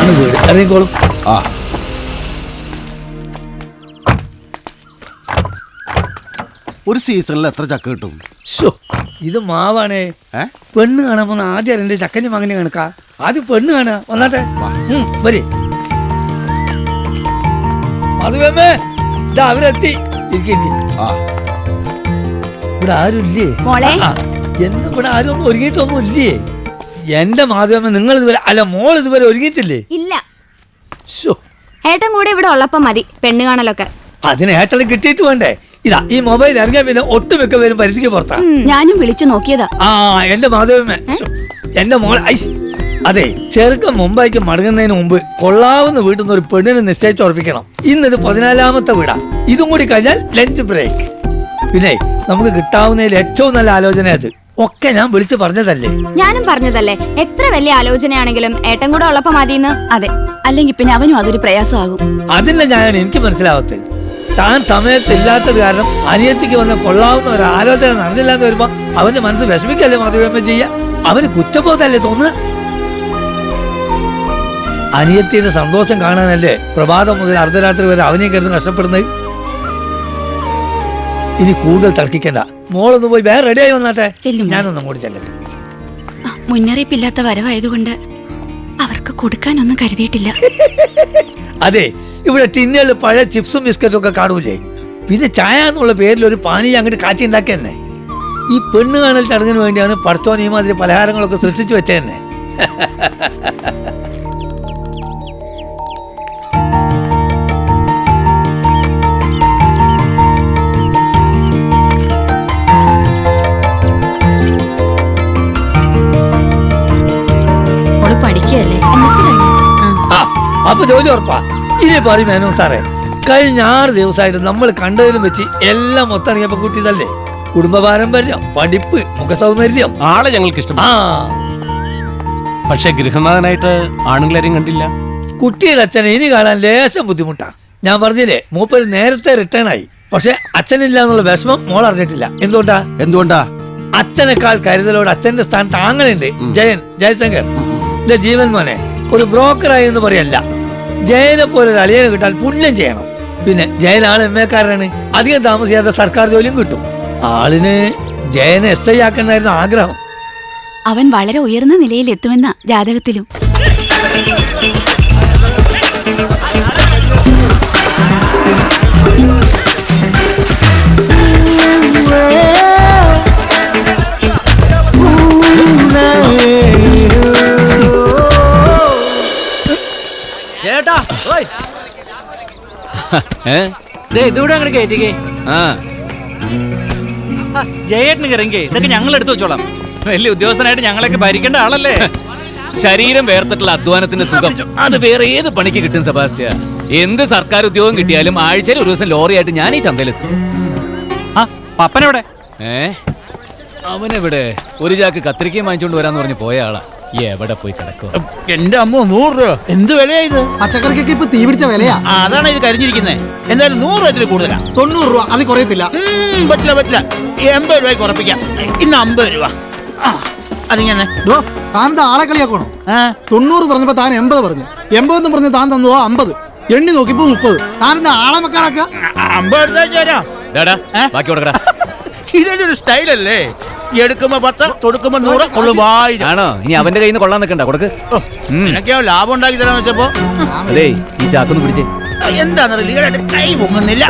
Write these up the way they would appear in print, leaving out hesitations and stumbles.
ഇതാണ് വീട്. ഇറങ്ങിക്കോളും. ആ ഒരു സീസണിൽ എത്ര ചക്ക കിട്ടും? ഇത് മാവാണേ. പെണ്ണ് കാണാൻ വന്ന ആദ്യം എന്റെ ചക്കഞ്ഞ മകനെ കണക്കാ. ആദ്യം പെണ്ണ് കാണാ വന്നാട്ടെ. വരെ അതുവേ അവരെത്തി. ഇവിടെ ആരും ഇല്ലേ? എന്ത് ഇവിടെ ആരും ഒന്നും ഒരുങ്ങിയിട്ടൊന്നും ഇല്ലേ? എന്റെ മാധവമ്മ നിങ്ങൾ ഇതുവരെ അല്ല മോൾ ഇതുവരെ ഒരുങ്ങിയിട്ടില്ലേ? ഇല്ല. ഏട്ടൻ കൂടെ ഇവിടെ ഉള്ളപ്പോ മതി പെണ്ണ് കാണലൊക്കെ. അതിന് ഏട്ടന് കിട്ടിയിട്ട് വേണ്ടേ? ഇതാ ഈ മൊബൈൽ ഇറങ്ങിയ പിന്നെ ഒട്ടുമിക്ക പേരും പരിധിക്ക് പുറത്താ. ഞാനും വിളിച്ചു നോക്കിയതാ. എന്റെ മാധവമ്മ എന്റെ മോൾ. അതെ, ചെറുക്കം മുംബൈക്ക് മടങ്ങുന്നതിന് മുമ്പ് കൊള്ളാവുന്ന വീട്ടിൽ നിന്ന് ഒരു പെണ്ണിനെ നിശ്ചയിച്ചുറപ്പിക്കണം. ഇന്നത് 14ാമത്തെ വീടാ. ഇതും കൂടി കഴിഞ്ഞാൽ ലഞ്ച് ബ്രേക്ക്. പിന്നെ നമുക്ക് കിട്ടാവുന്നതിൽ ഏറ്റവും നല്ല ആലോചന അത്. ഒക്കെ ഞാൻ വിളിച്ചു പറഞ്ഞതല്ലേ? ഞാനും പറഞ്ഞതല്ലേ, എത്ര വലിയ ആലോചനയാണെങ്കിലും ഏട്ടൻ കൂടെ ഉള്ളപ്പോ മതിന്ന്. അതെ, അല്ലെങ്കിൽ പിന്നെ അവനും അതൊരു പ്രയാസമാകും. അതില്ല ഞാൻ എനിക്ക് മനസ്സിലാവത്തെ. താൻ സമയത്തില്ലാത്തത് കാരണം അനിയത്തിക്ക് വന്ന കൊള്ളാവുന്ന ഒരു ആലോചന നടന്നില്ല എന്ന് വരുമ്പോ അവന്റെ മനസ്സ് വിഷമിക്കല്ലേ മാധവമ്മ ചെയ്യാ? അവന് കുറ്റബോധമല്ലേ തോന്നുക? അനിയത്തിന്റെ സന്തോഷം കാണാനല്ലേ പ്രഭാതം മുതൽ അർദ്ധരാത്രി വരെ അവനെ കിടന്ന് കഷ്ടപ്പെടുന്നത്. ഇനി കൂടുതൽ തർക്കിക്കണ്ട. മോളൊന്ന് പോയി വേറെ റെഡിയായി വന്നാട്ടെ. ഞാനൊന്നും കൂടി ചെല്ലട്ടെ. മുന്നറിയിപ്പില്ലാത്ത വരവായതുകൊണ്ട് അവർക്ക് കൊടുക്കാനൊന്നും കരുതിയിട്ടില്ല. അതെ, ഇവിടെ ടിന്നുകളിൽ പഴയ ചിപ്സും ബിസ്ക്കറ്റും ഒക്കെ കാണൂലേ? പിന്നെ ചായ എന്നുള്ള പേരിൽ ഒരു പാനീയം അങ്ങോട്ട് കാച്ചി ഉണ്ടാക്കി തന്നെ. ഈ പെണ്ണ് കാണൽ ചടങ്ങിന് വേണ്ടിയാണ് പഠിത്തോൻ ഈ മാതിരി പലഹാരങ്ങളൊക്കെ സൃഷ്ടിച്ചു വെച്ച തന്നെ. അപ്പൊ ജോലി ഉറപ്പാ. ഇനി പറയും മേനോ സാറേ, കഴിഞ്ഞ 6 ദിവസമായിട്ട് നമ്മൾ കണ്ടതിലും വെച്ച് എല്ലാം മൊത്തണിയപ്പോ കൂട്ടിയതല്ലേ? കുടുംബ പാരമ്പര്യം, പഠിപ്പ്, മുഖസൗന്ദര്യം ആളെ ഞങ്ങൾക്ക് ഇഷ്ടം. പക്ഷെ ഗൃഹനാഥനായിട്ട് ആണുങ്ങളാരെയും കണ്ടില്ല. കുട്ടിയുടെ അച്ഛനെ ഇനി കാണാൻ ലേശം ബുദ്ധിമുട്ടാ. ഞാൻ പറഞ്ഞില്ലേ, മൂപ്പര് നേരത്തെ റിട്ടേൺ ആയി. പക്ഷെ അച്ഛനില്ല എന്നുള്ള വിഷമം മോൾ അറിഞ്ഞിട്ടില്ല. എന്തുകൊണ്ടാ? അച്ഛനേക്കാൾ കരുതലോട് അച്ഛന്റെ സ്ഥാനത്ത് ആങ്ങളുണ്ട്. ജയശങ്കർ എന്റെ ജീവൻ മോനെ ഒരു ബ്രോക്കറായി എന്ന് പറയല്ല. ജയനെ പോലെ ഒരു അളിയനെ കിട്ടാൻ പുണ്യം ചെയ്യണം. പിന്നെ ജയനാണ് എം എ കാരനാണ്. അധികം താമസിയാതെ സർക്കാർ ജോലിയും കിട്ടും. ആളിന് ജയനെ SI ആക്കണമെന്നായിരുന്നു ആഗ്രഹം. അവൻ വളരെ ഉയർന്ന നിലയിൽ എത്തുമെന്ന ജാതകത്തിലും. ജയേട്ടന് ഇറങ്ങി ഇതൊക്കെ ഞങ്ങൾ എടുത്തു വെച്ചോളാം. വലിയ ഉദ്യോഗസ്ഥനായിട്ട് ഞങ്ങളൊക്കെ ഭരിക്കേണ്ട ആളല്ലേ. ശരീരം വേർത്തിട്ടുള്ള അധ്വാനത്തിന്റെ സുഖം അത് വേറെ ഏത് പണിക്ക് കിട്ടും സെബാസ്റ്റ്യ? എന്ത് സർക്കാർ ഉദ്യോഗം കിട്ടിയാലും ആഴ്ചയിൽ ഒരു ദിവസം ലോറിയായിട്ട് ഞാൻ ഈ ചന്തയിലെത്തും. പപ്പനെവിടെ? അവനെവിടെ? ഒരു ചാക്ക് കത്തിരിക്കയും വാങ്ങിച്ചോണ്ട് വരാന്ന് പറഞ്ഞ് പോയ ആളാ. എവിടെ പോയി കിടക്കും? എന്റെ അമ്മ 100 രൂപ. എന്ത് വിലയായത്? പച്ചക്കറിക്കൊക്കെ ഇപ്പൊ തീ പിടിച്ച വിലയാ. അതാണ് ഇത് കരിഞ്ഞിരിക്കുന്നത്. എന്തായാലും 100 രൂപത്തിൽ കൂടുതലാ. 90 രൂപ അത് കുറയത്തില്ല. പറ്റില്ല 80 രൂപയ്ക്ക് ഉറപ്പിക്കാം. ഇന്ന് 50 രൂപ. അതിങ്ങനെ താൻ ആളെ കളിയാക്കണോ? 90 പറഞ്ഞപ്പോ താൻ 80 പറഞ്ഞു. 80 എന്ന് പറഞ്ഞ് താൻ തന്നോ 50. എണ്ണി നോക്കിപ്പോ 30. താൻ ആളെ മക്കാറാക്ക. 50 എടുത്താ ബാക്കി കൊടുക്കടാ. ഇതൊരു സ്റ്റൈലല്ലേ? എടുക്കുമ്പോ 10, കൊടുക്കുമ്പോ 100, കൊള്ളുവായി ആണോ? ഇനി അവന്റെ കയ്യിൽ നിന്ന് കൊള്ളാൻ നിൽക്കണ്ട, കൊടുക്ക്. നിനക്കോ ലാഭം ഉണ്ടാക്കി തരാന്ന് വെച്ചപ്പോ അതേ ഈ ചാക്കൊന്ന് പിടിച്ചേ. എന്താന്ന് കൈ പൊങ്ങുന്നില്ല.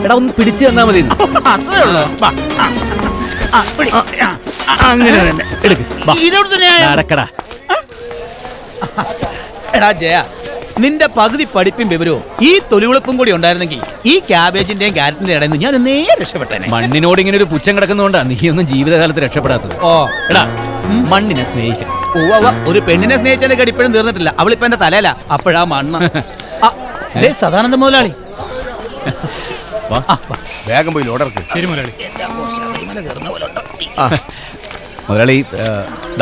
എടാ ഒന്ന് പിടിച്ചു തന്നാ മതി. അത്രേ ഉള്ളൂ. അങ്ങനെ തന്നെ എടുക്ക്. നടക്കടാ. എടാ ജയ, നിന്റെ പകുതി പഠിപ്പും വിവരവും ഈ തൊലിവെളുപ്പും കൂടി ഉണ്ടായിരുന്നെങ്കിൽ ഈ ക്യാബേജിന്റെയും ക്യാരറ്റിന്റെ ഇടയിൽ നിന്ന് ഞാൻ നേരെ രക്ഷപ്പെട്ടേനെ. മണ്ണിനോട് ഇങ്ങനെ ഒരു പുച്ഛം കിടക്കുന്നതുകൊണ്ടാ നീ ഒന്നും ജീവിതകാലത്ത് രക്ഷപ്പെടാത്തത്. എടാ മണ്ണിനെ സ്നേഹിക്കണം. ഒരു പെണ്ണിനെ സ്നേഹിച്ചതിന്റെ കടിപ്പഴും തീർന്നിട്ടില്ല. അവളിപ്പോ എന്റെ തലയില. അപ്പോഴാ മണ്ണ്. സദാനന്ദ മുതലാളി വേഗം പോയി ലോഡർക്ക്. ശരി മുതലാളി. മുതലാളി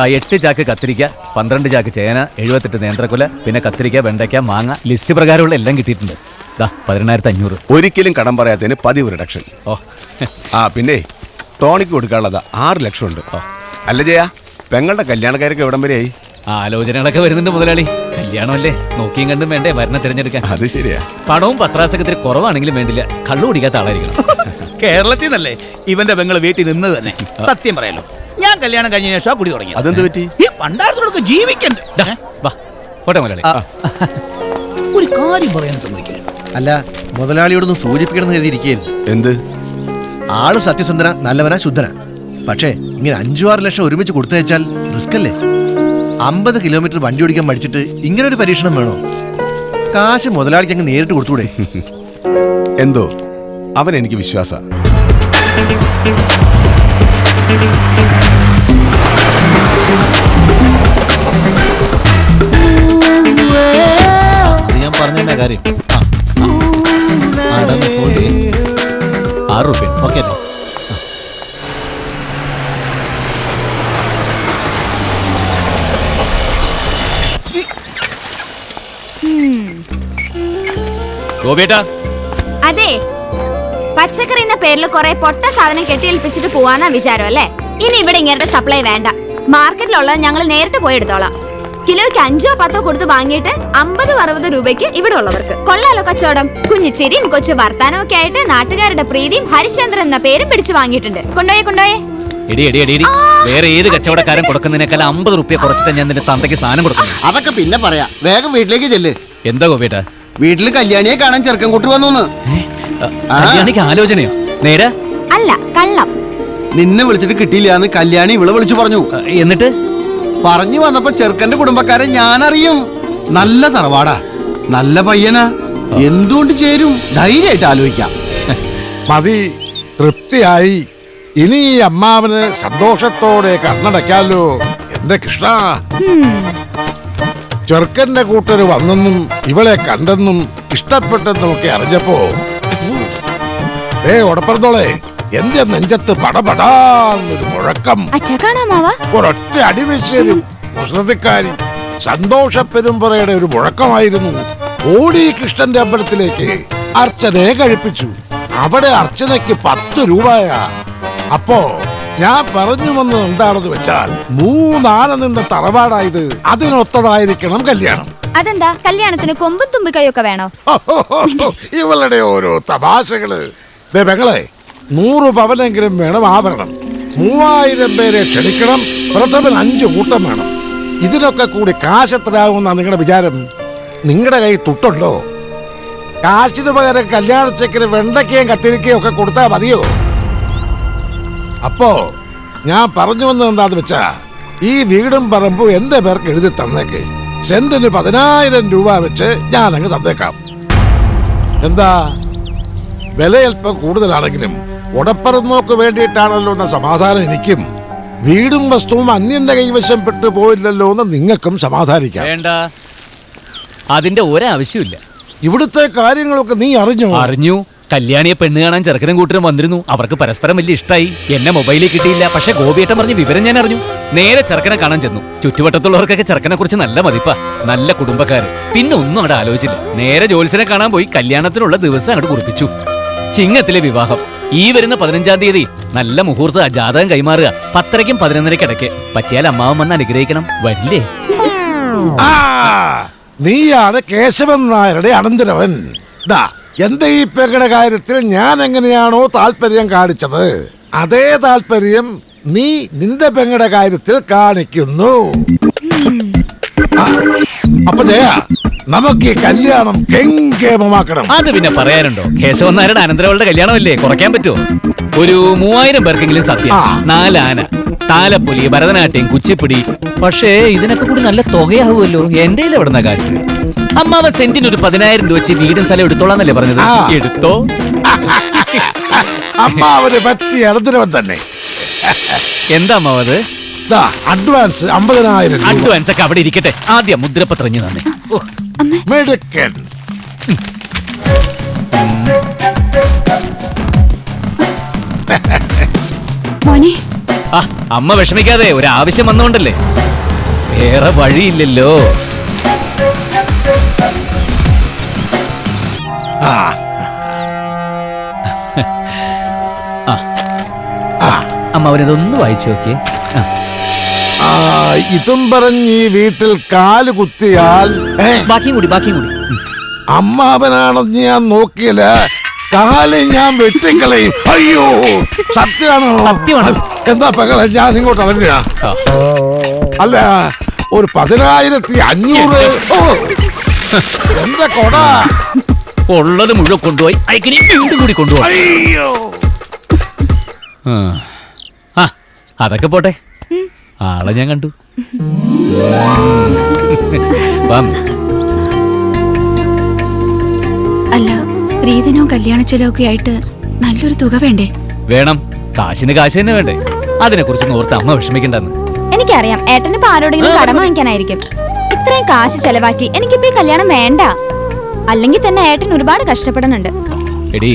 8 ചാക്ക് കത്തിരിക്ക, 12 ചാക്ക് ചേന, 78 നേന്ത്രക്കൊല, പിന്നെ കത്തിരിക്ക, വെണ്ടയ്ക്ക, മാങ്ങ, ലിസ്റ്റ് പ്രകാരമുള്ള എല്ലാം കിട്ടിയിട്ടുണ്ട്. 11500. ഒരിക്കലും കടം പറയാത്തതിന് 10 റിഡക്ഷൻ. പിന്നെ ടോണിക്ക് കൊടുക്കാനുള്ളത് 6 ലക്ഷം ഉണ്ട്. അല്ല ജയ, പെങ്ങളുടെ കല്യാണക്കാരൊക്കെ എവിടം വരെയായി? ആലോചനകളൊക്കെ വരുന്നുണ്ട് മുതലാളി. കല്യാണമല്ലേ, നോക്കിയും കണ്ടും വേണ്ടേ വരണ തിരഞ്ഞെടുക്കാൻ. അത് ശരിയാ. പണവും പത്രാസൊക്കെ ഇത്തിരി കുറവാണെങ്കിലും വേണ്ടില്ല, കള്ളു കുടിക്കാത്ത ആളായിരിക്കണം. കേരളത്തിൽ നിന്നല്ലേ ഇവന്റെ പെങ്ങള് വീട്ടിൽ നിന്ന് തന്നെ. സത്യം പറയാലോ, ഞാൻ കല്യാണം കഴിഞ്ഞ ശേഷം കുടി തുടങ്ങി. അതെന്ത് പറ്റി? ഈ പണ്ടാരത്തോടൊക്കെ ജീവിക്കണ്ടേ? ദാ, വാ, പോട്ടെ മുതലാളി. ഒരു കാര്യം പറയാൻ സമ്മതിക്കില്ല. അല്ല, മുതലാളിയോടൊന്നും സൂചിപ്പിക്കണം എന്ന് എഴുതിയിരിക്കുകയായിരുന്നു. എന്ത്? ആള് സത്യസന്ധന, നല്ലവനാ, ശുദ്ധന. പക്ഷേ ഇങ്ങനെ 5-6 ലക്ഷം ഒരുമിച്ച് കൊടുത്തയച്ചാൽ റിസ്ക് അല്ലേ? 50 കിലോമീറ്റർ വണ്ടി ഓടിക്കാൻ പഠിച്ചിട്ട് ഇങ്ങനെ ഒരു പരീക്ഷണം വേണോ? കാശ് മുതലാളിക്ക് അങ്ങ് നേരിട്ട് കൊടുത്തൂടെ? എന്തോ അവൻ എനിക്ക് വിശ്വാസ. ഞാൻ പറഞ്ഞ കാര്യം 6 റുപ്യ. ഓക്കെ അല്ലേ? ഗോപിയേട്ടാ, അതെ, പച്ചക്കറി എന്ന പേരിൽ കുറെ പൊട്ട സാധനം കെട്ടിയേൽപ്പിച്ചിട്ട് പോവാന്നാ വിചാരം അല്ലേ? ഇനി ഇവിടെ ഇങ്ങനത്തെ സപ്ലൈ വേണ്ട. മാർക്കറ്റിലുള്ളത് ഞങ്ങൾ നേരിട്ട് പോയി എടുത്തോളാം. കിലോയ്ക്ക് 5-10 കൊടുത്ത് വാങ്ങിയിട്ട് 50-60 രൂപയ്ക്ക് ഇവിടെ ഉള്ളവർക്ക്. കൊള്ളാലോ കച്ചവടം. കുഞ്ഞിച്ചിരിയും കൊച്ചു വർത്താനവും ഒക്കെ ആയിട്ട് നാട്ടുകാരുടെ പ്രീതിയും ഹരിശ്ചന്ദ്രൻ എന്ന പേരും പിടിച്ചു വാങ്ങിയിട്ടുണ്ട്. കൊണ്ടോയേ. എടി എടി എടി എടി, വേറെ ഏത് കച്ചവടക്കാരൻ കൊടുക്കുന്നതിനേക്കാൾ 50 റുപ്യ കുറച്ചിട്ട് ഞാൻ നിന്റെ തന്തയ്ക്ക് സാധനം കൊടുക്കുന്നു. അതൊക്കെ പിന്നെ പറയാ. വേഗം വീട്ടിലേക്ക് ചെല്ല്. എന്താ ഗോപിയേട്ടാ? വീട്ടില് കല്യാണിയെ കാണാൻ ചെറുക്കൻ കൂട്ടി വന്നു. കല്യാണിക്ക് ആലോചനയോ? നേരെ അല്ല, കള്ളം. നിന്നെ വിളിച്ചിട്ട് കിട്ടിയില്ലാന്ന് കല്യാണി ഇവളെ വിളിച്ചു പറഞ്ഞു. എന്നിട്ട് പറഞ്ഞു വന്നപ്പോ ചെറുക്കന്റെ കുടുംബക്കാരെ ഞാൻ അറിയും. നല്ല തറവാടാ, നല്ല പയ്യനാ, എന്തുകൊണ്ട് ചേരും? ധൈര്യമായിട്ട് ആലോചിക്കാം. മതി, തൃപ്തിയായി. ഇനി ഈ അമ്മാവന് സന്തോഷത്തോടെ കണ്ണടയ്ക്കാലോ. എന്റെ കൃഷ്ണ, ചെറുക്കന്റെ കൂട്ടര് വന്നെന്നും ഇവളെ കണ്ടെന്നും ഇഷ്ടപ്പെട്ടെന്നും ഒക്കെ അറിഞ്ഞപ്പോ ഉടപ്പറന്നോളെ, എന്റെ നെഞ്ചത്ത് പടപടാന്നൊരു മുഴക്കം. ഒരൊറ്റ അടിവെച്ചേരും കുസൃതിക്കാരി സന്തോഷ പെരുമ്പറയുടെ ഒരു മുഴക്കമായിരുന്നു. ഓടി കൃഷ്ണന്റെ അമ്പലത്തിലേക്ക് അർച്ചനയെ കഴിപ്പിച്ചു. അവിടെ അർച്ചനയ്ക്ക് 10 രൂപയാ. അപ്പോ ഞാൻ പറഞ്ഞു വന്നത് എന്താണെന്ന് വെച്ചാൽ, 3 ആന നിന്ന തറവാടായത്. അതിനൊത്തതായിരിക്കണം കല്യാണം. അതെന്താ, കല്യാണത്തിന് കൊമ്പും തുമ്പിക്കൈയൊക്കെ വേണോ? ഇവളുടെ ഓരോ തമാശകള്. പെങ്ങളെ, 100 പവനെങ്കിലും വേണം ആഭരണം. 3000 പേരെ ക്ഷണിക്കണം. പ്രഥമൻ 5 കൂട്ടം വേണം. ഇതിനൊക്കെ കൂടി കാശ് എത്രയാകുമെന്നാ നിങ്ങളുടെ വിചാരം? നിങ്ങളുടെ കൈ തുട്ടുണ്ടോ? കാശിന് പകരം കല്യാണ ചെക്കിന് വെണ്ടയ്ക്കയും കത്തിരിക്കയും ഒക്കെ കൊടുത്താൽ മതിയോ? അപ്പോ ഞാൻ പറഞ്ഞു വന്നത് എന്താന്ന് വെച്ചാ, ഈ വീടും പറമ്പും എന്റെ പേർക്ക് എഴുതി തന്നേക്ക്. സെന്റിന് 10,000 രൂപ വെച്ച് ഞാൻ അങ്ങ് തന്നേക്കാം. എന്താ, വില അല്പം കൂടുതലാണെങ്കിലും ഉടപ്പറന്നോക്ക് വേണ്ടിയിട്ടാണല്ലോ എന്ന സമാധാനം എനിക്കും. വീടും വസ്തുവും അന്യന്റെ കൈവശം പെട്ടു പോയില്ലല്ലോ എന്ന് നിങ്ങൾക്കും സമാധാനിക്കാം. വേണ്ട, അതിന്റെ ഒരാവശ്യമില്ല. ഇവിടുത്തെ കാര്യങ്ങളൊക്കെ നീ അറിഞ്ഞു. കല്യാണിയെ പെണ്ണ് കാണാൻ ചെറുക്കനും കൂട്ടരും വന്നിരുന്നു. അവർക്ക് പരസ്പരം വലിയ ഇഷ്ടമായി. എന്നെ മൊബൈലിൽ കിട്ടിയില്ല. പക്ഷെ ഗോപിയേട്ടൻ പറഞ്ഞ വിവരം ഞാൻ അറിഞ്ഞു. നേരെ ചെറുക്കനെ കാണാൻ ചെന്നു. ചുറ്റുവട്ടത്തുള്ളവർക്കൊക്കെ ചെറുക്കനെ കുറിച്ച് നല്ല മതിപ്പാ, നല്ല കുടുംബക്കാര്. പിന്നെ ഒന്നും അവിടെ ആലോചിച്ചില്ല. നേരെ ജോത്സ്യനെ കാണാൻ പോയി. കല്യാണത്തിനുള്ള ദിവസം അങ്ങോട്ട് കുറിപ്പിച്ചു. ചിങ്ങത്തിലെ വിവാഹം ഈ വരുന്ന 15-ാം തീയതി. നല്ല മുഹൂർത്ത, ജാതകം കൈമാറുക. 10:30ക്കും 11:30ക്കും ഇടയ്ക്ക്. പറ്റിയാൽ അമ്മാവൻ വന്ന് അനുഗ്രഹിക്കണം. വരില്ലേ? നീയാണ് കേശവൻ നായരുടെ അനന്തരവൻ. എന്റെ ഈ പെങ്ങളുടെ കാര്യത്തിൽ ഞാൻ എങ്ങനെയാണോ താല്പര്യം കാണിച്ചത്, അതേ താല്പര്യം നീ നിന്റെ പെങ്ങളുടെ കാര്യത്തിൽ കാണിക്കുന്നു. അപ്പൊ ജയ, നമുക്ക് ഈ കല്യാണം കെങ്കേമമാക്കണം. അത് പിന്നെ പറയാനുണ്ടോ? കേശവൻ നായരുടെ അനന്തരവളുടെ കല്യാണമല്ലേ, കുറയ്ക്കാൻ പറ്റുമോ? ഒരു 3000 പേർക്കെങ്കിലും സത്യം. 4 ആന, താലപ്പൊലി, ഭരതനാട്യം, കുച്ചിപ്പിടി. പക്ഷേ ഇതിനൊക്കെ കൂടി നല്ല തുകയാവുമല്ലോ. എന്റെ എവിടുന്ന കാശ്? അമ്മാവൻ സെന്റിന് ഒരു 10,000 രൂപ വെച്ച് വീടും സ്ഥലം എടുത്തോളാന്നല്ലേ പറഞ്ഞത്? എടുത്തോ. അമ്മാവന് പറ്റിയ അനന്തരവൻ തന്നെ. എന്താ അമ്മാവത്? അഡ്വാൻസ് 50,000. അഡ്വാൻസ് ഒക്കെ അവിടെ ഇരിക്കട്ടെ. ആദ്യം മുദ്രപത്രം തന്നെ. മെടുക്കൻ. അമ്മ വിഷമിക്കാതെ, ഒരു ആവശ്യം വന്നുകൊണ്ടല്ലേ. വേറെ വഴിയില്ലല്ലോ. അമ്മ അവനിതൊന്ന് വായിച്ചു നോക്കിയേ. ഇതും പറഞ്ഞ് ഈ വീട്ടിൽ കാല് കുത്തിയാൽ ബാക്കിയും കൂടി അമ്മാവനാണെന്ന് ഞാൻ നോക്കിയില്ല, കാല് ഞാൻ വെട്ടിക്കളയും. അയ്യോ, സത്യമാണോ? സത്യമാണ്. എന്താ പകളെ, ഞാൻ ഇങ്ങോട്ട് ഇറങ്ങുക. അല്ല, ഒരു 10,500. ഓ, എന്റെ കൊട ഉള്ളത് മുഴുവൻ കൊണ്ടുപോയി അയക്കിനി വീണ്ടും കൂടി കൊണ്ടുപോയി. അയ്യോ. അതൊക്കെ പോട്ടെ, ആളെ ഞാൻ കണ്ടു. അല്ല, സ്ത്രീധനവും കല്യാണ ചെലവൊക്കെ ആയിട്ട് നല്ലൊരു തുക വേണ്ടേ? വേണം, കാശിന് കാശ് തന്നെ വേണ്ടേ? അതിനെ കുറിച്ച് ഓർത്ത് അമ്മ വിഷമിക്കണ്ടെന്ന്. എനിക്കറിയാം, ഏട്ടന് ഇപ്പൊ ആരോടെങ്കിലും കടം വാങ്ങിക്കാനായിരിക്കും. ഇത്രയും കാശ് ചെലവാക്കി എനിക്കിപ്പോ ഈ കല്യാണം വേണ്ട. അല്ലെങ്കിൽ തന്നെ ഏട്ടൻ ഒരുപാട് കഷ്ടപ്പെടുന്നുണ്ട്. എടി,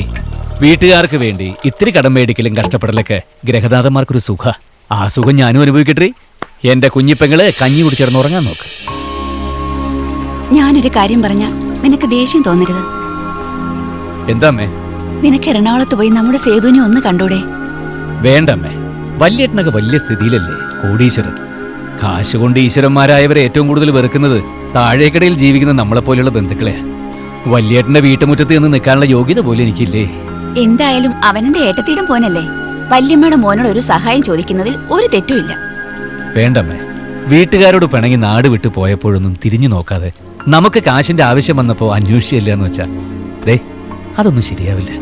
വീട്ടുകാർക്ക് വേണ്ടി ഇത്തിരി കടം മേടിക്കലും കഷ്ടപ്പെടലൊക്കെ ഗ്രഹനാഥന്മാർക്കൊരു സുഖ. ആ സുഖം ഞാനും അനുഭവിക്കട്ടെ. എന്റെ കുഞ്ഞിപ്പെങ്ങള് കഞ്ഞി കുടിച്ചിടന്ന് ഉറങ്ങാൻ നോക്ക്. ഞാനൊരു കാര്യം പറഞ്ഞ നിനക്ക് ദേഷ്യം തോന്നരുത്. എന്താമ്മേ? നിനക്ക് എറണാകുളത്ത് പോയി നമ്മുടെ സേതുവിനെ ഒന്ന് കണ്ടൂടെ? വേണ്ടമ്മേ, വല്യേട്ടനൊക്കെ വലിയ സ്ഥിതിയിലല്ലേ, കോടീശ്വരൻ. കാശ് കൊണ്ട് ഈശ്വരന്മാരായവരെ ഏറ്റവും കൂടുതൽ വെറുക്കുന്നത് താഴേക്കടയിൽ ജീവിക്കുന്ന നമ്മളെപ്പോലെയുള്ള ബന്ധുക്കളെയാ. വല്യേട്ടന്റെ വീട്ടുമുറ്റത്ത് നിന്ന് നിൽക്കാനുള്ള യോഗ്യത പോലും എനിക്കില്ലേ. എന്തായാലും അവനെന്റെ ഏട്ടത്തിയുടെ മോനല്ലേ. വല്യമ്മയുടെ മോനോട് ഒരു സഹായം ചോദിക്കുന്നതിൽ ഒരു തെറ്റുമില്ല. വേണ്ടമ്മേ, വീട്ടുകാരോട് പിണങ്ങി നാട് വിട്ടു പോയപ്പോഴൊന്നും തിരിഞ്ഞു നോക്കാതെ നമുക്ക് കാശിന്റെ ആവശ്യം വന്നപ്പോ അന്വേഷിച്ചില്ല എന്ന് വെച്ചാ, ദേ, അതൊന്നും ശരിയാവില്ല.